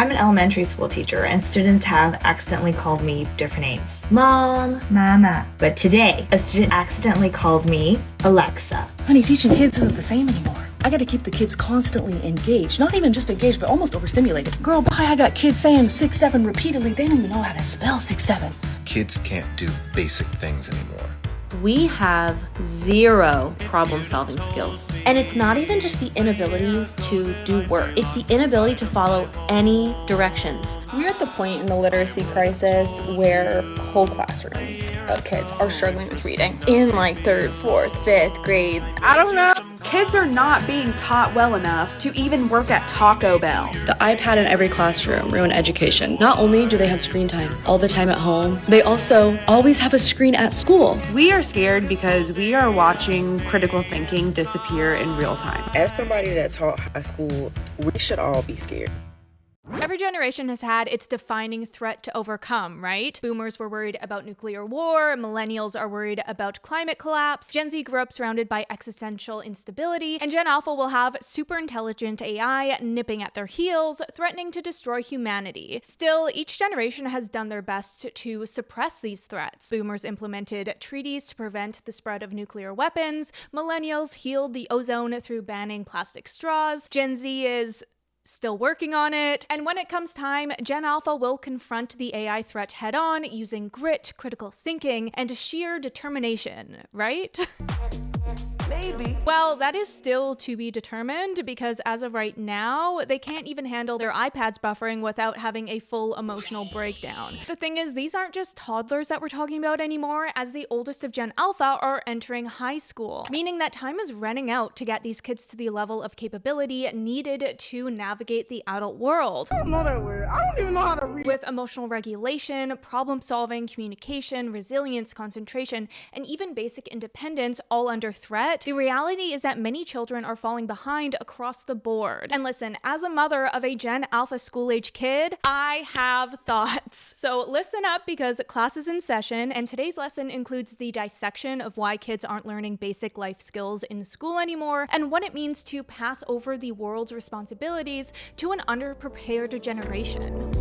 I'm an elementary school teacher, and students have accidentally called me different names. Mom, Mama. But today, a student accidentally called me Alexa. Honey, teaching kids isn't the same anymore. I gotta keep the kids constantly engaged. Not even just engaged, but almost overstimulated. Girl, bye, I got kids saying 6-7 repeatedly. They don't even know how to spell 6-7. Kids can't do basic things anymore. We have zero problem-solving skills. And it's not even just the inability to do work. It's the inability to follow any directions. We're at the point in the literacy crisis where whole classrooms of kids are struggling with reading in like 3rd, 4th, 5th grade. I don't know. Kids are not being taught well enough to even work at Taco Bell. The iPad in every classroom ruined education. Not only do they have screen time all the time at home, they also always have a screen at school. We are scared because we are watching critical thinking disappear in real time. As somebody that taught high school, we should all be scared. Every generation has had its defining threat to overcome, right? Boomers were worried about nuclear war, millennials are worried about climate collapse, Gen Z grew up surrounded by existential instability, and Gen Alpha will have super intelligent AI nipping at their heels, threatening to destroy humanity. Still, each generation has done their best to suppress these threats. Boomers implemented treaties to prevent the spread of nuclear weapons, millennials healed the ozone through banning plastic straws, Gen Z is still working on it. And when it comes time, Gen Alpha will confront the AI threat head on using grit, critical thinking, and sheer determination, right? Maybe. Well, that is still to be determined because as of right now, they can't even handle their iPads buffering without having a full emotional breakdown. The thing is, these aren't just toddlers that we're talking about anymore, as the oldest of Gen Alpha are entering high school, meaning that time is running out to get these kids to the level of capability needed to navigate the adult world. I don't know that word. I don't even know how to read. With emotional regulation, problem solving, communication, resilience, concentration, and even basic independence all under threat, the reality is that many children are falling behind across the board. And listen, as a mother of a Gen Alpha school-age kid, I have thoughts. So listen up because class is in session, and today's lesson includes the dissection of why kids aren't learning basic life skills in school anymore, and what it means to pass over the world's responsibilities to an underprepared generation.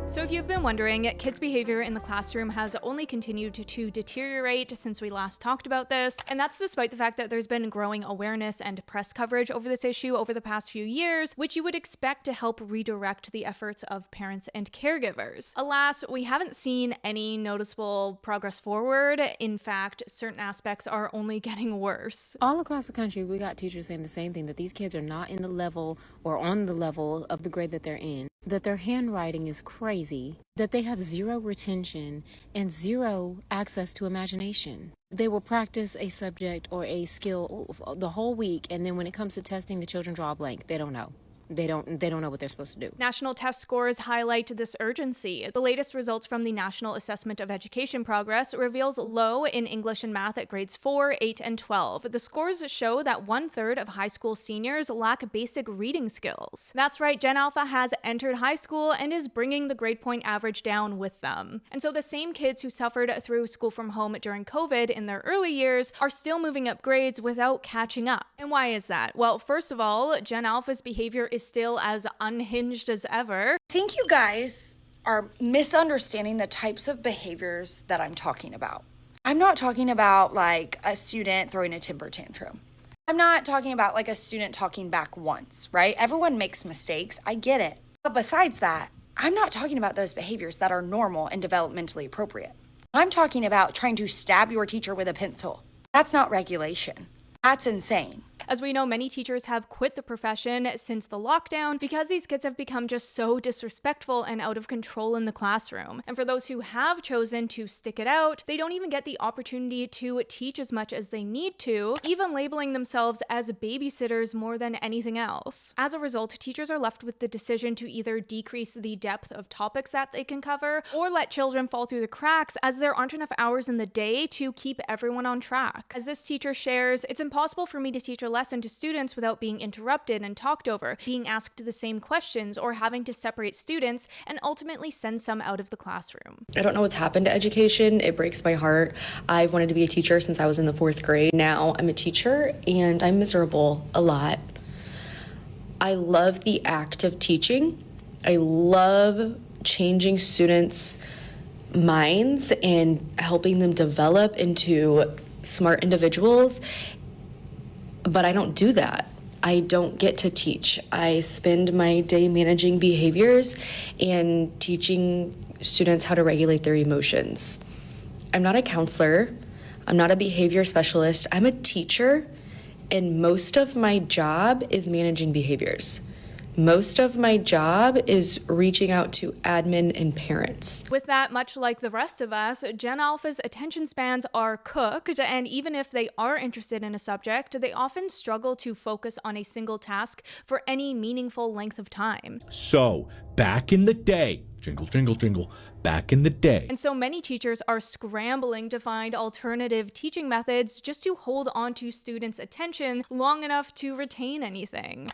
So if you've been wondering, kids' behavior in the classroom has only continued to deteriorate since we last talked about this, and that's despite the fact that there's been growing awareness and press coverage over this issue over the past few years, which you would expect to help redirect the efforts of parents and caregivers. Alas, we haven't seen any noticeable progress forward. In fact, certain aspects are only getting worse. All across the country, we got teachers saying the same thing, that these kids are not in the level or on the level of the grade that they're in, that their handwriting is crazy, that they have zero retention and zero access to imagination. They will practice a subject or a skill the whole week, and then when it comes to testing, the children draw a blank. They don't know. They don't know what they're supposed to do. National test scores highlight this urgency. The latest results from the National Assessment of Education Progress reveals low in English and math at grades 4, 8, and 12. The scores show that 1/3 of high school seniors lack basic reading skills. That's right, Gen Alpha has entered high school and is bringing the grade point average down with them. And so the same kids who suffered through school from home during COVID in their early years are still moving up grades without catching up. And why is that? Well, first of all, Gen Alpha's behavior is still as unhinged as ever. I think you guys are misunderstanding the types of behaviors that I'm talking about. I'm not talking about like a student throwing a temper tantrum. I'm not talking about like a student talking back once, right? Everyone makes mistakes. I get it. But besides that, I'm not talking about those behaviors that are normal and developmentally appropriate. I'm talking about trying to stab your teacher with a pencil. That's not regulation. That's insane. As we know, many teachers have quit the profession since the lockdown because these kids have become just so disrespectful and out of control in the classroom. And for those who have chosen to stick it out, they don't even get the opportunity to teach as much as they need to, even labeling themselves as babysitters more than anything else. As a result, teachers are left with the decision to either decrease the depth of topics that they can cover or let children fall through the cracks as there aren't enough hours in the day to keep everyone on track. As this teacher shares, it's impossible for me to teach a lesson to students without being interrupted and talked over, being asked the same questions, or having to separate students and ultimately send some out of the classroom. I don't know what's happened to education. It breaks my heart. I've wanted to be a teacher since I was in the 4th grade. Now I'm a teacher and I'm miserable a lot. I love the act of teaching. I love changing students' minds and helping them develop into smart individuals, but I don't do that. I don't get to teach. I spend my day managing behaviors and teaching students how to regulate their emotions. I'm not a counselor. I'm not a behavior specialist. I'm a teacher, and most of my job is managing behaviors. Most of my job is reaching out to admin and parents. With that, much like the rest of us, Gen Alpha's attention spans are cooked, and even if they are interested in a subject, they often struggle to focus on a single task for any meaningful length of time. So, back in the day, jingle, jingle, jingle, back in the day. And so many teachers are scrambling to find alternative teaching methods just to hold on to students' attention long enough to retain anything.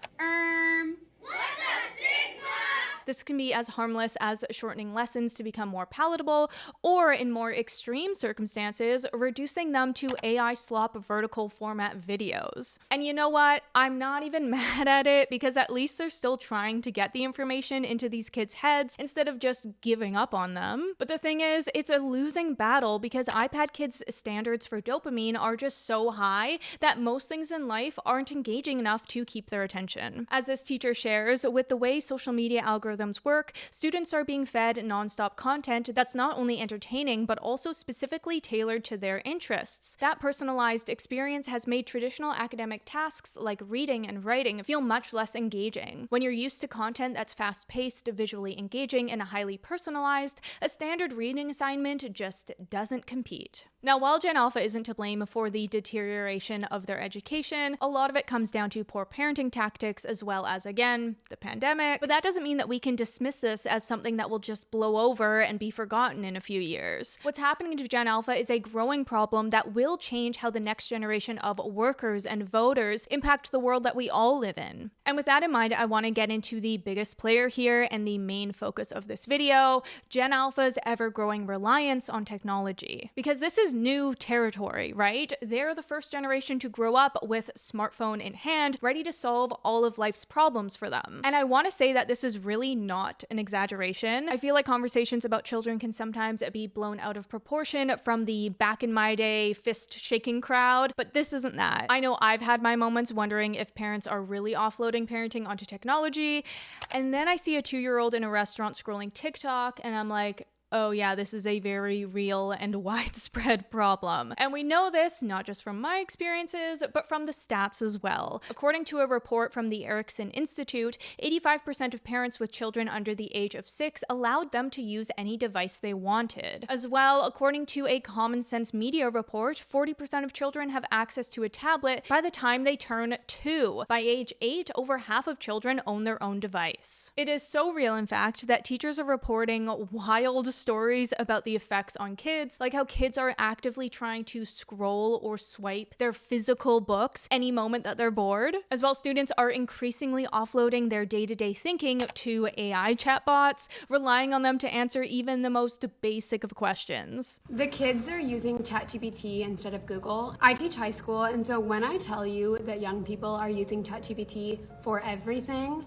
This can be as harmless as shortening lessons to become more palatable, or in more extreme circumstances, reducing them to AI slop vertical format videos. And you know what? I'm not even mad at it, because at least they're still trying to get the information into these kids' heads instead of just giving up on them. But the thing is, it's a losing battle because iPad kids' standards for dopamine are just so high that most things in life aren't engaging enough to keep their attention. As this teacher shares, with the way social media algorithms work, students are being fed nonstop content that's not only entertaining, but also specifically tailored to their interests. That personalized experience has made traditional academic tasks like reading and writing feel much less engaging. When you're used to content that's fast-paced, visually engaging, and highly personalized, a standard reading assignment just doesn't compete. Now, while Gen Alpha isn't to blame for the deterioration of their education, a lot of it comes down to poor parenting tactics as well as, again, the pandemic. But that doesn't mean that we can dismiss this as something that will just blow over and be forgotten in a few years. What's happening to Gen Alpha is a growing problem that will change how the next generation of workers and voters impact the world that we all live in. And with that in mind, I want to get into the biggest player here and the main focus of this video, Gen Alpha's ever-growing reliance on technology. Because this is new territory, right? They're the first generation to grow up with smartphone in hand, ready to solve all of life's problems for them. And I want to say that this is really not an exaggeration. I feel like conversations about children can sometimes be blown out of proportion from the back in my day fist shaking crowd, but this isn't that. I know I've had my moments wondering if parents are really offloading parenting onto technology, and then I see a 2-year-old in a restaurant scrolling TikTok and I'm like, oh yeah, this is a very real and widespread problem. And we know this not just from my experiences, but from the stats as well. According to a report from the Erickson Institute, 85% of parents with children under the age of 6 allowed them to use any device they wanted. As well, according to a Common Sense Media report, 40% of children have access to a tablet by the time they turn 2. By age 8, over half of children own their own device. It is so real, in fact, that teachers are reporting wild stories about the effects on kids, like how kids are actively trying to scroll or swipe their physical books any moment that they're bored. As well, students are increasingly offloading their day-to-day thinking to AI chatbots, relying on them to answer even the most basic of questions. The kids are using ChatGPT instead of Google. I teach high school, and so when I tell you that young people are using ChatGPT for everything,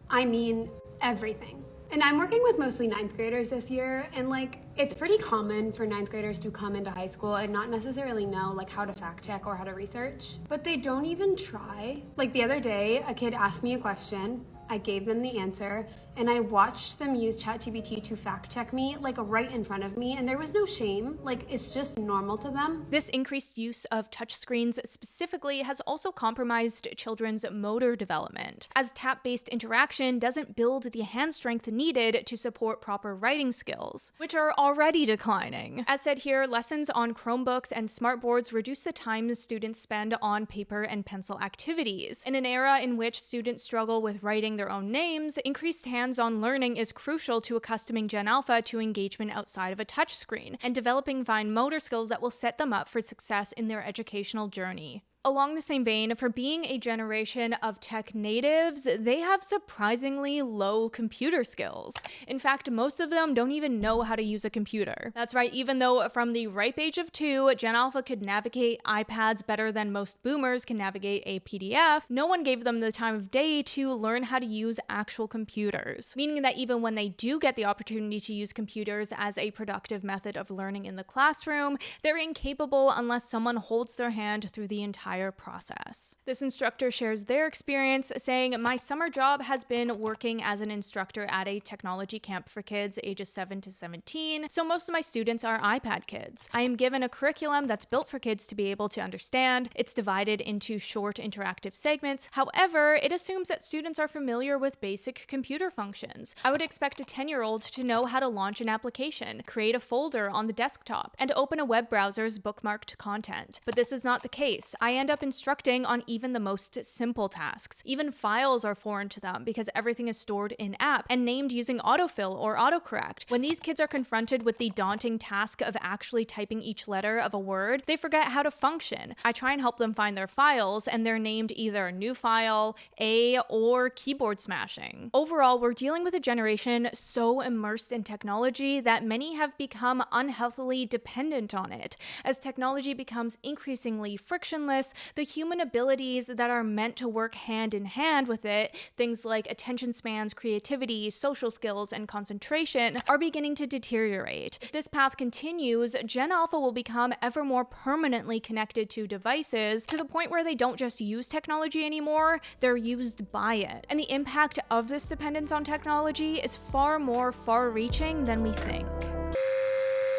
I mean everything. And I'm working with mostly 9th graders this year, and it's pretty common for 9th graders to come into high school and not necessarily know how to fact check or how to research, but they don't even try. Like the other day, a kid asked me a question, I gave them the answer, and I watched them use ChatGPT to fact check me right in front of me, and there was no shame. It's just normal to them. This increased use of touchscreens specifically has also compromised children's motor development, as tap-based interaction doesn't build the hand strength needed to support proper writing skills, which are already declining. As said here, lessons on Chromebooks and smartboards reduce the time students spend on paper and pencil activities. In an era in which students struggle with writing their own names, increased hands-on learning is crucial to accustoming Gen Alpha to engagement outside of a touchscreen and developing fine motor skills that will set them up for success in their educational journey. Along the same vein, for being a generation of tech natives, they have surprisingly low computer skills. In fact, most of them don't even know how to use a computer. That's right, even though from the ripe age of 2, Gen Alpha could navigate iPads better than most boomers can navigate a PDF, no one gave them the time of day to learn how to use actual computers. Meaning that even when they do get the opportunity to use computers as a productive method of learning in the classroom, they're incapable unless someone holds their hand through the entire process. This instructor shares their experience, saying, "My summer job has been working as an instructor at a technology camp for kids ages 7 to 17, so most of my students are iPad kids. I am given a curriculum that's built for kids to be able to understand. It's divided into short interactive segments. However, it assumes that students are familiar with basic computer functions. I would expect a 10-year-old to know how to launch an application, create a folder on the desktop, and open a web browser's bookmarked content. But this is not the case. I end up instructing on even the most simple tasks. Even files are foreign to them because everything is stored in app and named using autofill or autocorrect. When these kids are confronted with the daunting task of actually typing each letter of a word, they forget how to function. I try and help them find their files, and they're named either new file, A, or keyboard smashing. Overall, we're dealing with a generation so immersed in technology that many have become unhealthily dependent on it. As technology becomes increasingly frictionless, the human abilities that are meant to work hand in hand with it, things like attention spans, creativity, social skills, and concentration, are beginning to deteriorate. If this path continues, Gen Alpha will become ever more permanently connected to devices to the point where they don't just use technology anymore, they're used by it. And the impact of this dependence on technology is far more far-reaching than we think.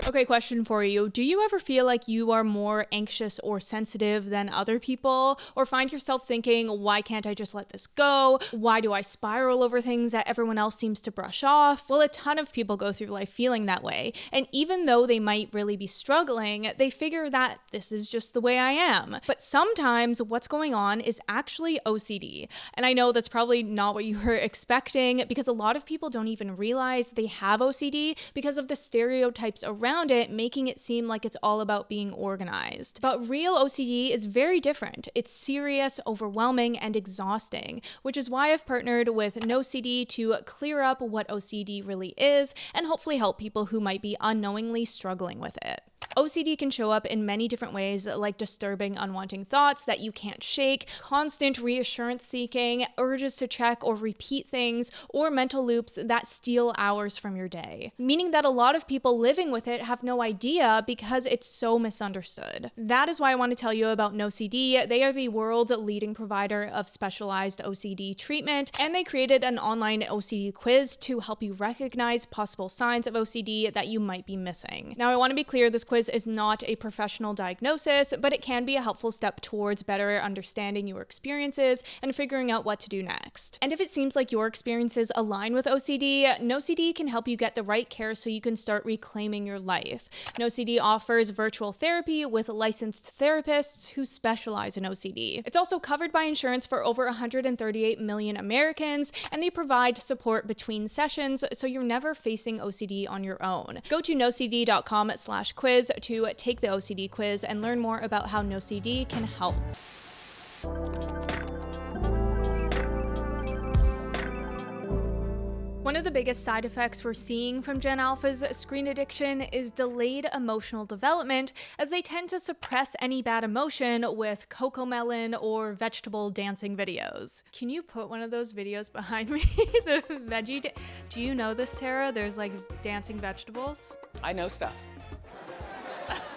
Okay, question for you. Do you ever feel like you are more anxious or sensitive than other people? Or find yourself thinking, why can't I just let this go? Why do I spiral over things that everyone else seems to brush off? Well, a ton of people go through life feeling that way. And even though they might really be struggling, they figure that this is just the way I am. But sometimes what's going on is actually OCD. And I know that's probably not what you were expecting, because a lot of people don't even realize they have OCD because of the stereotypes around it, making it seem like it's all about being organized. But real OCD is very different. It's serious, overwhelming, and exhausting, which is why I've partnered with NOCD to clear up what OCD really is and hopefully help people who might be unknowingly struggling with it. OCD can show up in many different ways, like disturbing, unwanting thoughts that you can't shake, constant reassurance seeking, urges to check or repeat things, or mental loops that steal hours from your day. Meaning that a lot of people living with it have no idea because it's so misunderstood. That is why I want to tell you about NOCD. They are the world's leading provider of specialized OCD treatment, and they created an online OCD quiz to help you recognize possible signs of OCD that you might be missing. Now, I want to be clear, this quiz is not a professional diagnosis, but it can be a helpful step towards better understanding your experiences and figuring out what to do next. And if it seems like your experiences align with OCD, NOCD can help you get the right care so you can start reclaiming your life. NOCD offers virtual therapy with licensed therapists who specialize in OCD. It's also covered by insurance for over 138 million Americans, and they provide support between sessions so you're never facing OCD on your own. Go to nocd.com/quiz to take the OCD quiz and learn more about how NOCD can help. One of the biggest side effects we're seeing from Gen Alpha's screen addiction is delayed emotional development, as they tend to suppress any bad emotion with cocomelon or vegetable dancing videos. Can you put one of those videos behind me? The veggie do you know this, Tara? There's like dancing vegetables. I know stuff.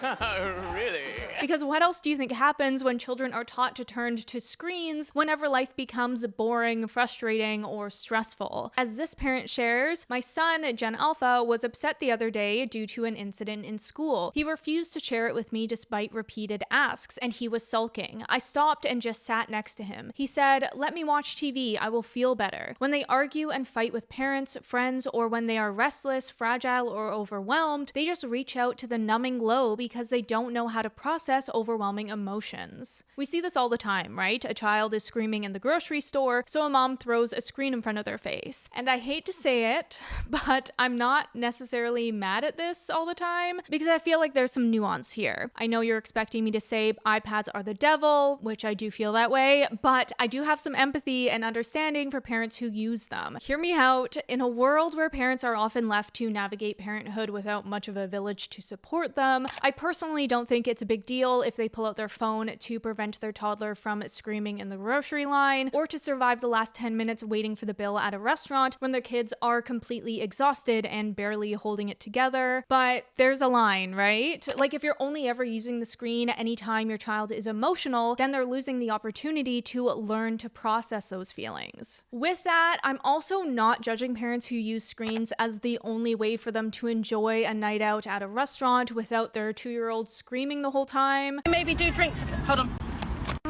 Really? Because what else do you think happens when children are taught to turn to screens whenever life becomes boring, frustrating, or stressful? As this parent shares, my son, Gen Alpha, was upset the other day due to an incident in school. He refused to share it with me despite repeated asks, and he was sulking. I stopped and just sat next to him. He said, "Let me watch TV, I will feel better." When they argue and fight with parents, friends, or when they are restless, fragile, or overwhelmed, they just reach out to the numbing glow because they don't know how to process overwhelming emotions. We see this all the time, right? A child is screaming in the grocery store, so a mom throws a screen in front of their face. And I hate to say it, but I'm not necessarily mad at this all the time because I feel like there's some nuance here. I know you're expecting me to say iPads are the devil, which I do feel that way, but I do have some empathy and understanding for parents who use them. Hear me out. In a world where parents are often left to navigate parenthood without much of a village to support them, I personally don't think it's a big deal if they pull out their phone to prevent their toddler from screaming in the grocery line or to survive the last 10 minutes waiting for the bill at a restaurant when their kids are completely exhausted and barely holding it together. But there's a line, right? Like if you're only ever using the screen anytime your child is emotional, then they're losing the opportunity to learn to process those feelings. With that, I'm also not judging parents who use screens as the only way for them to enjoy a night out at a restaurant without their 2-year-old screaming the whole time. Maybe do drinks. Hold on.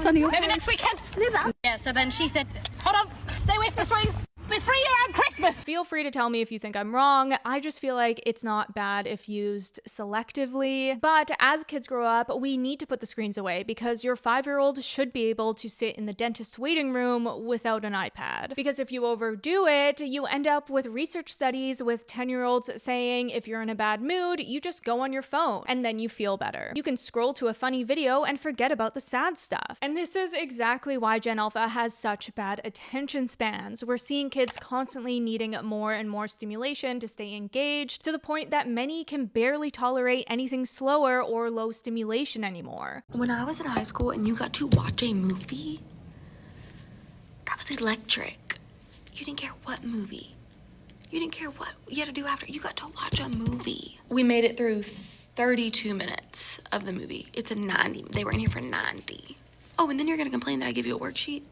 Maybe next weekend. Yeah, so then she said, hold on, stay away from the screens. We're free around Christmas. Feel free to tell me if you think I'm wrong. I just feel like it's not bad if used selectively. But as kids grow up, we need to put the screens away because your 5-year-old should be able to sit in the dentist waiting room without an iPad. Because if you overdo it, you end up with research studies with 10-year-olds saying if you're in a bad mood, you just go on your phone and then you feel better. You can scroll to a funny video and forget about the sad stuff. And this is exactly why Gen Alpha has such bad attention spans. We're seeing kids constantly needing more and more stimulation to stay engaged, to the point that many can barely tolerate anything slower or low stimulation anymore. When I was in high school and you got to watch a movie, that was electric. You didn't care what movie. You didn't care what you had to do after. You got to watch a movie. We made it through 32 minutes of the movie. It's a 90. They were in here for 90. Oh, and then you're going to complain that I give you a worksheet?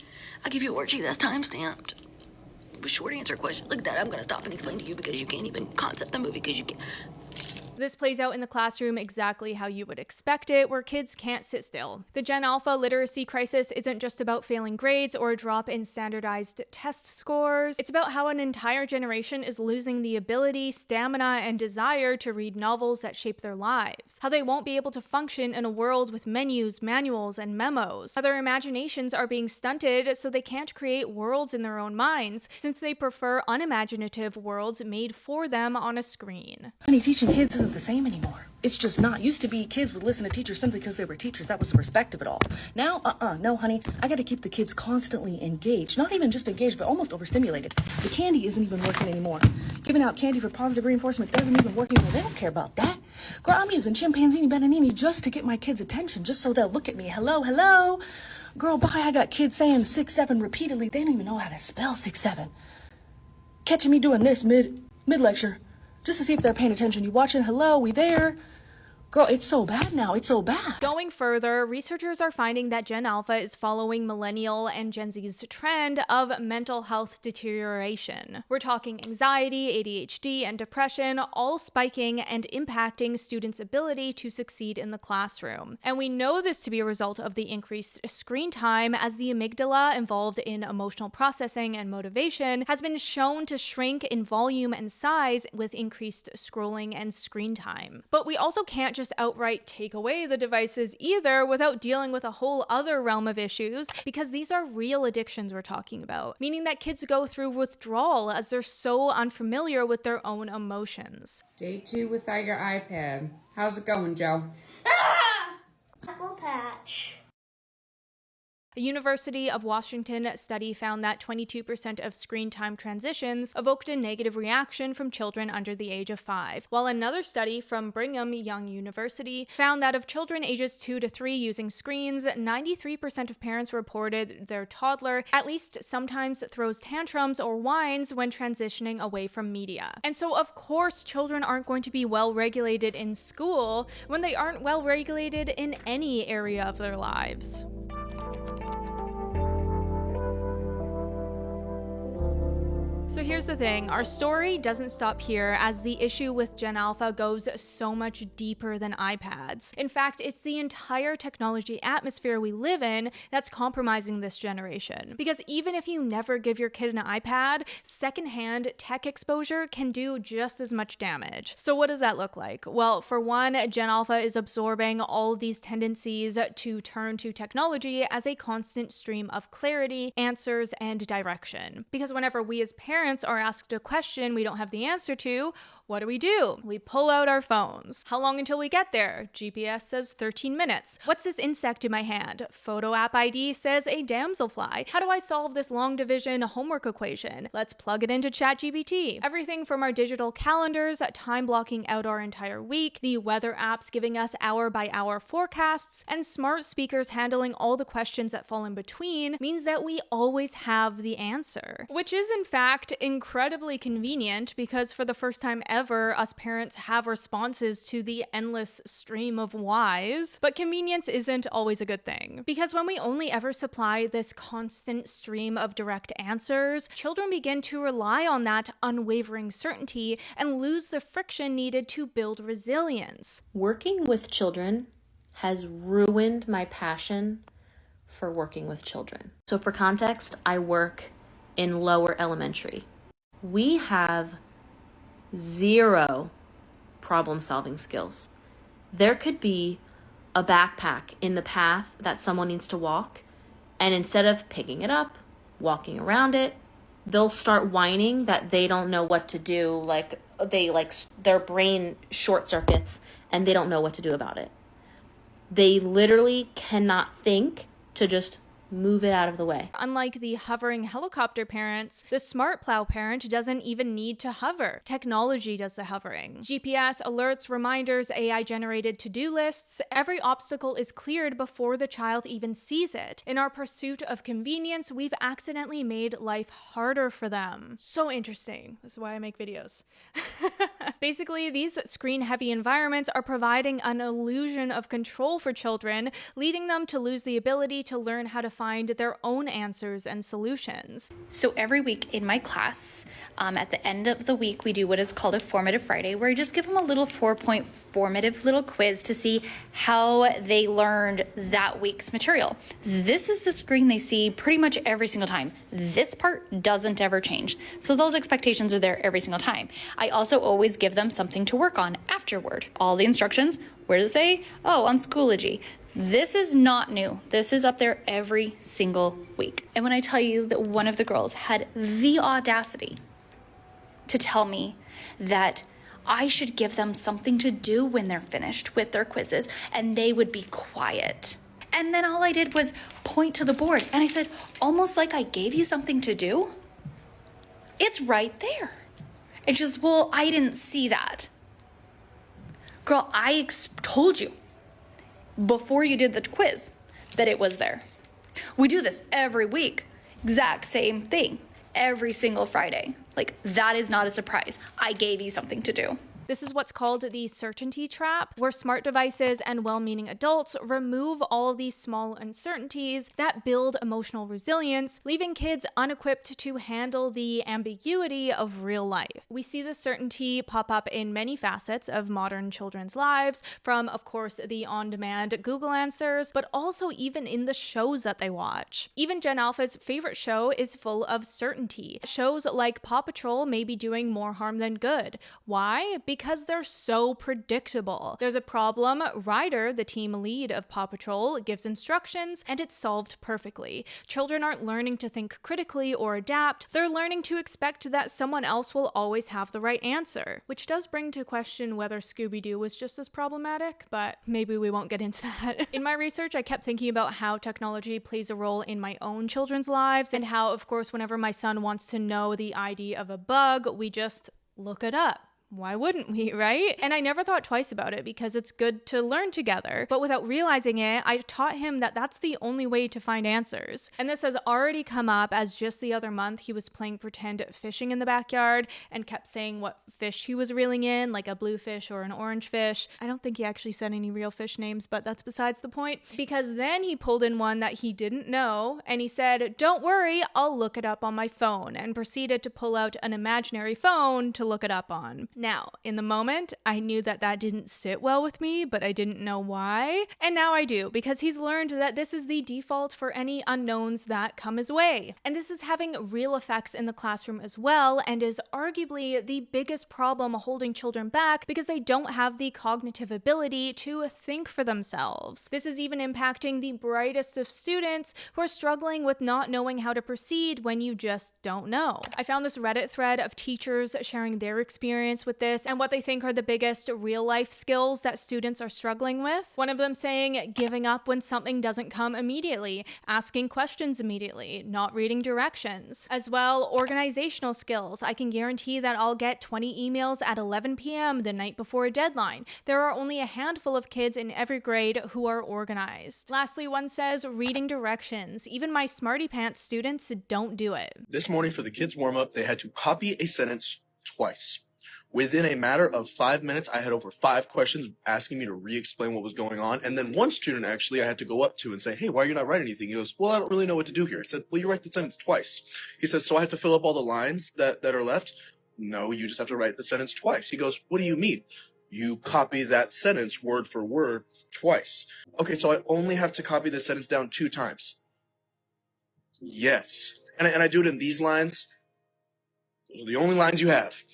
I give you a worksheet that's time-stamped. Short answer question like that, I'm gonna stop and explain to you because you can't even concept the movie because you can't. This plays out in the classroom exactly how you would expect it, where kids can't sit still. The Gen Alpha literacy crisis isn't just about failing grades or a drop in standardized test scores. It's about how an entire generation is losing the ability, stamina, and desire to read novels that shape their lives. How they won't be able to function in a world with menus, manuals, and memos. How their imaginations are being stunted so they can't create worlds in their own minds, since they prefer unimaginative worlds made for them on a screen. Honey, teaching kids isn't the same anymore. It's just not. Used to be kids would listen to teachers simply because they were teachers. That was the respect of it all. Now, no, honey. I gotta keep the kids constantly engaged. Not even just engaged, but almost overstimulated. The candy isn't even working anymore. Giving out candy for positive reinforcement doesn't even work anymore. They don't care about that. Girl, I'm using chimpanzini bananini just to get my kids' attention, just so they'll look at me. Hello, hello. Girl, bye. I got kids saying 6-7 repeatedly. They don't even know how to spell 6-7. Catching me doing this mid-lecture. Just to see if they're paying attention. You watching? Hello, we there? Girl, it's so bad now. It's so bad. Going further, researchers are finding that Gen Alpha is following Millennial and Gen Z's trend of mental health deterioration. We're talking anxiety, ADHD, and depression, all spiking and impacting students' ability to succeed in the classroom. And we know this to be a result of the increased screen time, as the amygdala, involved in emotional processing and motivation, has been shown to shrink in volume and size with increased scrolling and screen time. But we also can't just outright take away the devices either without dealing with a whole other realm of issues, because these are real addictions we're talking about, meaning that kids go through withdrawal as they're so unfamiliar with their own emotions. Day 2 without your iPad. How's it going, Joe? Apple Patch. A University of Washington study found that 22% of screen time transitions evoked a negative reaction from children under the age of 5, while another study from Brigham Young University found that of children ages 2 to 3 using screens, 93% of parents reported their toddler at least sometimes throws tantrums or whines when transitioning away from media. And so, of course, children aren't going to be well regulated in school when they aren't well regulated in any area of their lives. So here's the thing, our story doesn't stop here, as the issue with Gen Alpha goes so much deeper than iPads. In fact, it's the entire technology atmosphere we live in that's compromising this generation. Because even if you never give your kid an iPad, secondhand tech exposure can do just as much damage. So what does that look like? Well, for one, Gen Alpha is absorbing all of these tendencies to turn to technology as a constant stream of clarity, answers, and direction. Because whenever we as parents are asked a question we don't have the answer to, what do? We pull out our phones. How long until we get there? GPS says 13 minutes. What's this insect in my hand? Photo app ID says a damselfly. How do I solve this long division homework equation? Let's plug it into ChatGPT. Everything from our digital calendars, time blocking out our entire week, the weather apps giving us hour-by-hour forecasts, and smart speakers handling all the questions that fall in between means that we always have the answer. Which is in fact incredibly convenient, because for the first time ever, us parents have responses to the endless stream of whys. But convenience isn't always a good thing, because when we only ever supply this constant stream of direct answers, children begin to rely on that unwavering certainty and lose the friction needed to build resilience. Working with children has ruined my passion for working with children. So for context, I work in lower elementary. We have zero problem-solving skills. There could be a backpack in the path that someone needs to walk, and instead of picking it up, walking around it, they'll start whining that they don't know what to do, like their brain short circuits and they don't know what to do about it. They literally cannot think to just move it out of the way. Unlike the hovering helicopter parents, the smart plow parent doesn't even need to hover. Technology does the hovering. GPS, alerts, reminders, AI-generated to-do lists, every obstacle is cleared before the child even sees it. In our pursuit of convenience, we've accidentally made life harder for them. So interesting. This is why I make videos. Basically, these screen-heavy environments are providing an illusion of control for children, leading them to lose the ability to learn how to find their own answers and solutions. So every week in my class, at the end of the week, we do what is called a formative Friday, where I just give them a little 4-point formative little quiz to see how they learned that week's material. This is the screen they see pretty much every single time. This part doesn't ever change. So those expectations are there every single time. I also always give them something to work on afterward. All the instructions, where does it say? Oh, on Schoology. This is not new. This is up there every single week. And when I tell you that one of the girls had the audacity to tell me that I should give them something to do when they're finished with their quizzes and they would be quiet. And then all I did was point to the board and I said, almost like I gave you something to do. It's right there. And she says, well, I didn't see that. Girl, I told you before you did the quiz that it was there. We do this every week. Exact same thing. Every single Friday. Like, that is not a surprise. I gave you something to do. This is what's called the certainty trap, where smart devices and well-meaning adults remove all these small uncertainties that build emotional resilience, leaving kids unequipped to handle the ambiguity of real life. We see this certainty pop up in many facets of modern children's lives, from, of course, the on-demand Google answers, but also even in the shows that they watch. Even Gen Alpha's favorite show is full of certainty. Shows like Paw Patrol may be doing more harm than good. Why? Because they're so predictable. There's a problem, Ryder, the team lead of Paw Patrol, gives instructions, and it's solved perfectly. Children aren't learning to think critically or adapt, they're learning to expect that someone else will always have the right answer. Which does bring to question whether Scooby-Doo was just as problematic, but maybe we won't get into that. In my research, I kept thinking about how technology plays a role in my own children's lives, and how, of course, whenever my son wants to know the ID of a bug, we just look it up. Why wouldn't we, right? And I never thought twice about it because it's good to learn together. But without realizing it, I taught him that that's the only way to find answers. And this has already come up, as just the other month he was playing pretend fishing in the backyard and kept saying what fish he was reeling in, like a blue fish or an orange fish. I don't think he actually said any real fish names, but that's besides the point. Because then he pulled in one that he didn't know and he said, "Don't worry, I'll look it up on my phone," and proceeded to pull out an imaginary phone to look it up on. Now, in the moment, I knew that that didn't sit well with me, but I didn't know why. And now I do, because he's learned that this is the default for any unknowns that come his way. And this is having real effects in the classroom as well, and is arguably the biggest problem holding children back because they don't have the cognitive ability to think for themselves. This is even impacting the brightest of students who are struggling with not knowing how to proceed when you just don't know. I found this Reddit thread of teachers sharing their experience with this and what they think are the biggest real-life skills that students are struggling with. One of them saying giving up when something doesn't come immediately, asking questions immediately, not reading directions. As well, organizational skills. I can guarantee that I'll get 20 emails at 11 p.m. the night before a deadline. There are only a handful of kids in every grade who are organized. Lastly, one says reading directions. Even my smarty pants students don't do it. This morning for the kids' warm-up, they had to copy a sentence twice. Within a matter of 5 minutes, I had over 5 questions asking me to re-explain what was going on. And then one student, actually, I had to go up to and say, "Hey, why are you not writing anything?" He goes, "Well, I don't really know what to do here." I said, "Well, you write the sentence twice." He says, "So I have to fill up all the lines that are left?" "No, you just have to write the sentence twice." He goes, "What do you mean?" "You copy that sentence word for word twice." "Okay, so I only have to copy the sentence down 2 times. "Yes." And I do it in these lines. Those are the only lines you have.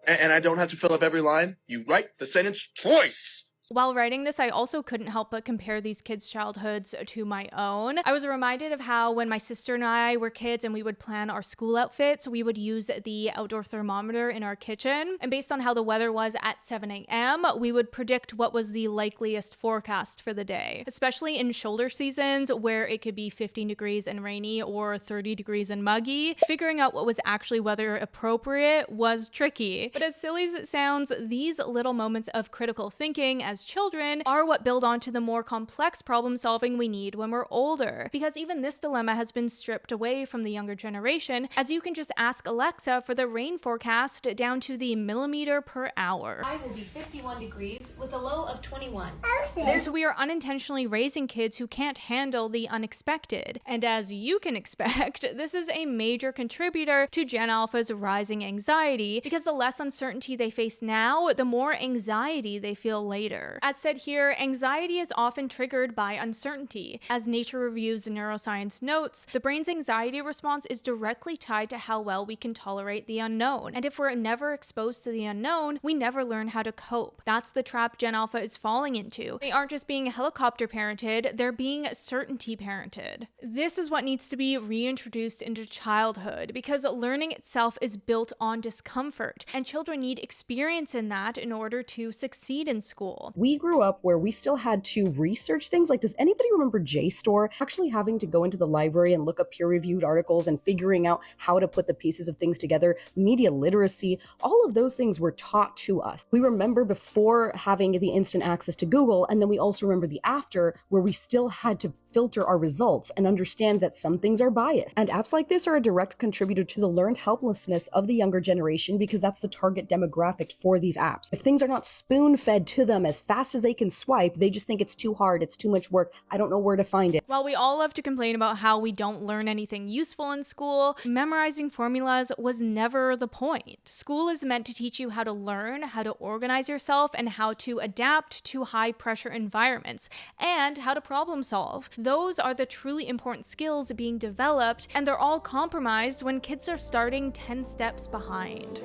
And I don't have to fill up every line. You write the sentence twice. While writing this, I also couldn't help but compare these kids' childhoods to my own. I was reminded of how when my sister and I were kids and we would plan our school outfits, we would use the outdoor thermometer in our kitchen. And based on how the weather was at 7 a.m., we would predict what was the likeliest forecast for the day. Especially in shoulder seasons where it could be 15 degrees and rainy or 30 degrees and muggy, figuring out what was actually weather appropriate was tricky. But as silly as it sounds, these little moments of critical thinking as children are what build onto the more complex problem solving we need when we're older. Because even this dilemma has been stripped away from the younger generation, as you can just ask Alexa for the rain forecast down to the millimeter per hour. High will be 51 degrees with a low of 21. So we are unintentionally raising kids who can't handle the unexpected. And as you can expect, this is a major contributor to Gen Alpha's rising anxiety, because the less uncertainty they face now, the more anxiety they feel later. As said here, anxiety is often triggered by uncertainty. As Nature Review's neuroscience notes, the brain's anxiety response is directly tied to how well we can tolerate the unknown. And if we're never exposed to the unknown, we never learn how to cope. That's the trap Gen Alpha is falling into. They aren't just being helicopter parented, they're being certainty parented. This is what needs to be reintroduced into childhood, because learning itself is built on discomfort, and children need experience in that in order to succeed in school. We grew up where we still had to research things. Like, does anybody remember JSTOR? Actually having to go into the library and look up peer-reviewed articles and figuring out how to put the pieces of things together. Media literacy, all of those things were taught to us. We remember before having the instant access to Google, and then we also remember the after, where we still had to filter our results and understand that some things are biased. And apps like this are a direct contributor to the learned helplessness of the younger generation, because that's the target demographic for these apps. If things are not spoon-fed to them as fast as they can swipe, they just think it's too hard, it's too much work, I don't know where to find it. While we all love to complain about how we don't learn anything useful in school, memorizing formulas was never the point. School is meant to teach you how to learn, how to organize yourself, and how to adapt to high-pressure environments, and how to problem solve. Those are the truly important skills being developed, and they're all compromised when kids are starting 10 steps behind.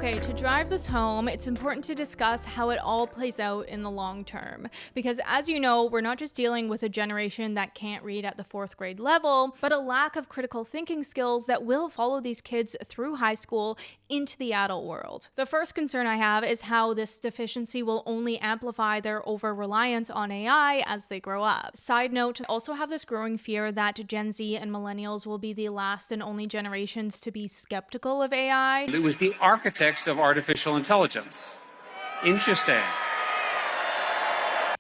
Okay, to drive this home, it's important to discuss how it all plays out in the long term. Because as you know, we're not just dealing with a generation that can't read at the 4th grade level, but a lack of critical thinking skills that will follow these kids through high school into the adult world. The first concern I have is how this deficiency will only amplify their over-reliance on AI as they grow up. Side note, I also have this growing fear that Gen Z and millennials will be the last and only generations to be skeptical of AI. It was the architects of artificial intelligence. Interesting.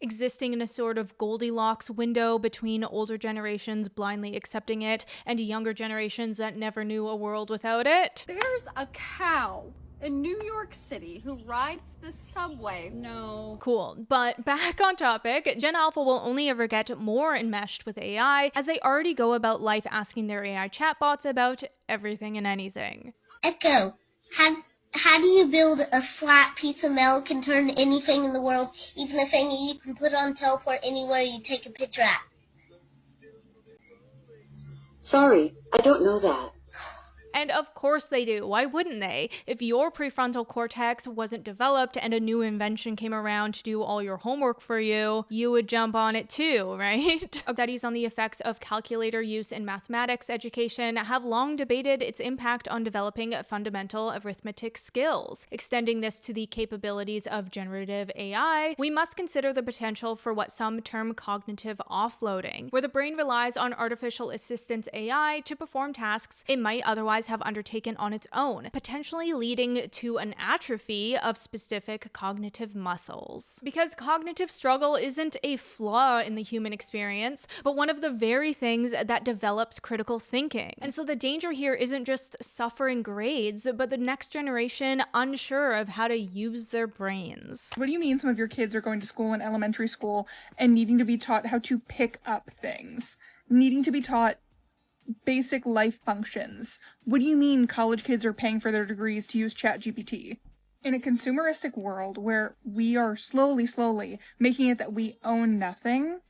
Existing in a sort of Goldilocks window between older generations blindly accepting it and younger generations that never knew a world without it. There's a cow in New York City who rides the subway. No. Cool. But back on topic, Gen Alpha will only ever get more enmeshed with AI as they already go about life asking their AI chatbots about everything and anything. Echo, how do you build a flat piece of milk and turn anything in the world, even a thing you can put on teleport anywhere you take a picture at? Sorry, I don't know that. And of course they do. Why wouldn't they? If your prefrontal cortex wasn't developed and a new invention came around to do all your homework for you, you would jump on it too, right? Studies on the effects of calculator use in mathematics education have long debated its impact on developing fundamental arithmetic skills. Extending this to the capabilities of generative AI, we must consider the potential for what some term cognitive offloading, where the brain relies on artificial assistance AI to perform tasks it might otherwise have undertaken on its own, potentially leading to an atrophy of specific cognitive muscles. Because cognitive struggle isn't a flaw in the human experience, but one of the very things that develops critical thinking. And so the danger here isn't just suffering grades, but the next generation unsure of how to use their brains. What do you mean some of your kids are going to school in elementary school and needing to be taught how to pick up things? Needing to be taught basic life functions. What do you mean college kids are paying for their degrees to use ChatGPT? In a consumeristic world where we are slowly making it that we own nothing,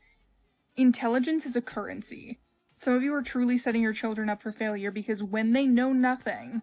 intelligence is a currency. Some of you are truly setting your children up for failure because when they know nothing,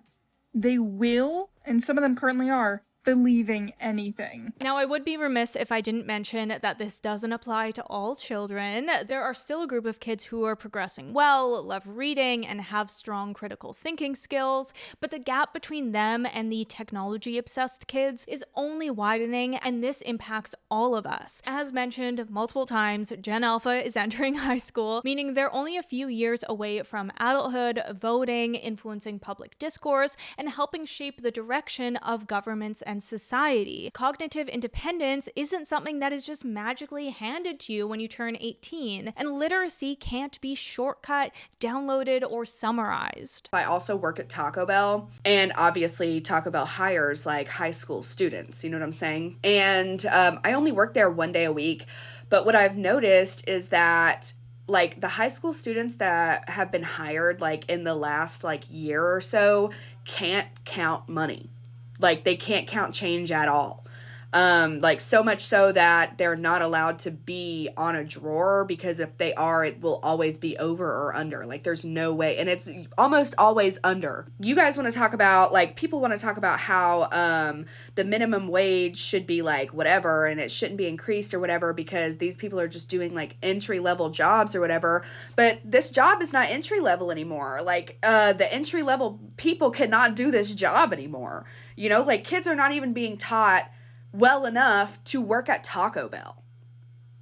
they will, and some of them currently are, believing anything. Now, I would be remiss if I didn't mention that this doesn't apply to all children. There are still a group of kids who are progressing well, love reading, and have strong critical thinking skills, but the gap between them and the technology-obsessed kids is only widening, and this impacts all of us. As mentioned multiple times, Gen Alpha is entering high school, meaning they're only a few years away from adulthood, voting, influencing public discourse, and helping shape the direction of governments and society. Cognitive independence isn't something that is just magically handed to you when you turn 18, and literacy can't be shortcut, downloaded, or summarized. I also work at Taco Bell, and obviously Taco Bell hires like high school students, you know what I'm saying? And I only work there one day a week, but what I've noticed is that like the high school students that have been hired like in the last like year or so can't count money. Like, they can't count change at all. Like, so much so that they're not allowed to be on a drawer because if they are, it will always be over or under. Like, there's no way. And it's almost always under. You guys want to talk about, like, people want to talk about how the minimum wage should be, like, whatever, and it shouldn't be increased or whatever because these people are just doing, like, entry-level jobs or whatever. But this job is not entry-level anymore. Like, the entry-level people cannot do this job anymore. You know, like, kids are not even being taught well enough to work at Taco Bell.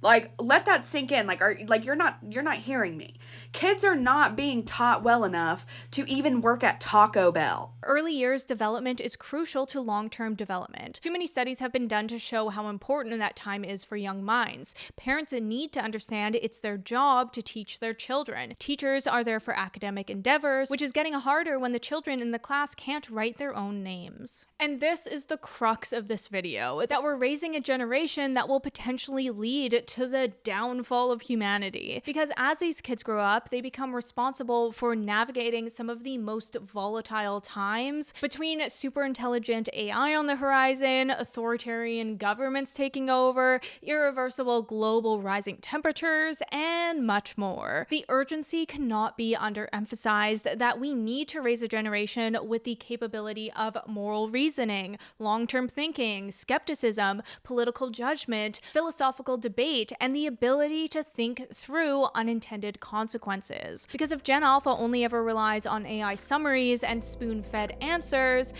Like, let that sink in. Like, you're not hearing me. Kids are not being taught well enough to even work at Taco Bell. Early years development is crucial to long-term development. Too many studies have been done to show how important that time is for young minds. Parents need to understand it's their job to teach their children. Teachers are there for academic endeavors, which is getting harder when the children in the class can't write their own names. And this is the crux of this video, that we're raising a generation that will potentially lead to the downfall of humanity. Because as these kids grow up, they become responsible for navigating some of the most volatile times between super intelligent AI on the horizon, authoritarian governments taking over, irreversible global rising temperatures, and much more. The urgency cannot be underemphasized that we need to raise a generation with the capability of moral reasoning, long-term thinking, skepticism, political judgment, philosophical debate, and the ability to think through unintended consequences. Because if Gen Alpha only ever relies on AI summaries and spoon-fed answers,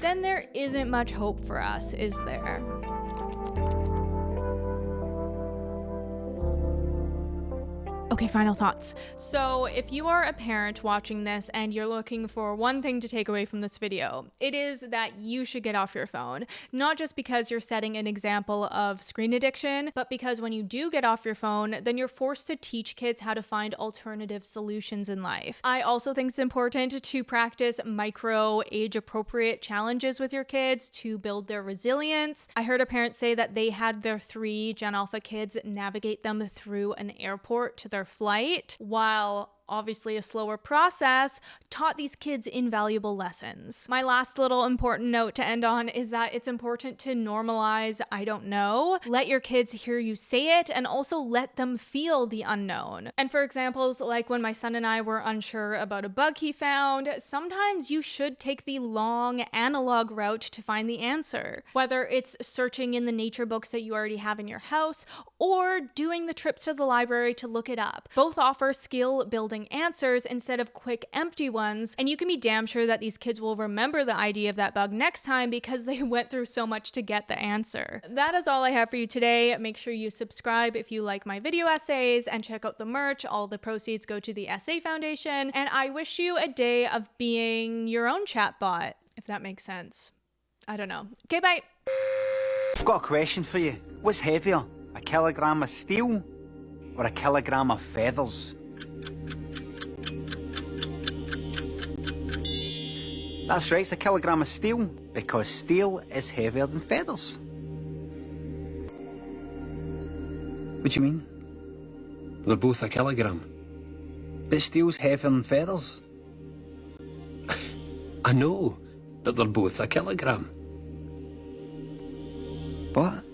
then there isn't much hope for us, is there? Okay, final thoughts. So if you are a parent watching this and you're looking for one thing to take away from this video, it is that you should get off your phone. Not just because you're setting an example of screen addiction, but because when you do get off your phone, then you're forced to teach kids how to find alternative solutions in life. I also think it's important to practice micro age-appropriate challenges with your kids to build their resilience. I heard a parent say that they had their 3 Gen Alpha kids navigate them through an airport to their flight, while obviously a slower process, taught these kids invaluable lessons. My last little important note to end on is that it's important to normalize I don't know. Let your kids hear you say it and also let them feel the unknown. And for examples like when my son and I were unsure about a bug he found, sometimes you should take the long analog route to find the answer. Whether it's searching in the nature books that you already have in your house or doing the trip to the library to look it up. Both offer skill building answers instead of quick empty ones, and you can be damn sure that these kids will remember the ID of that bug next time because they went through so much to get the answer. That is all I have for you today. Make sure you subscribe if you like my video essays and check out the merch. All the proceeds go to the Essay Foundation, and I wish you a day of being your own chatbot, if that makes sense. I don't know. Okay, bye. I've got a question for you. What's heavier, a kilogram of steel or a kilogram of feathers? That's right, it's a kilogram of steel, because steel is heavier than feathers. What do you mean? They're both a kilogram. But steel's heavier than feathers. I know, but they're both a kilogram. What?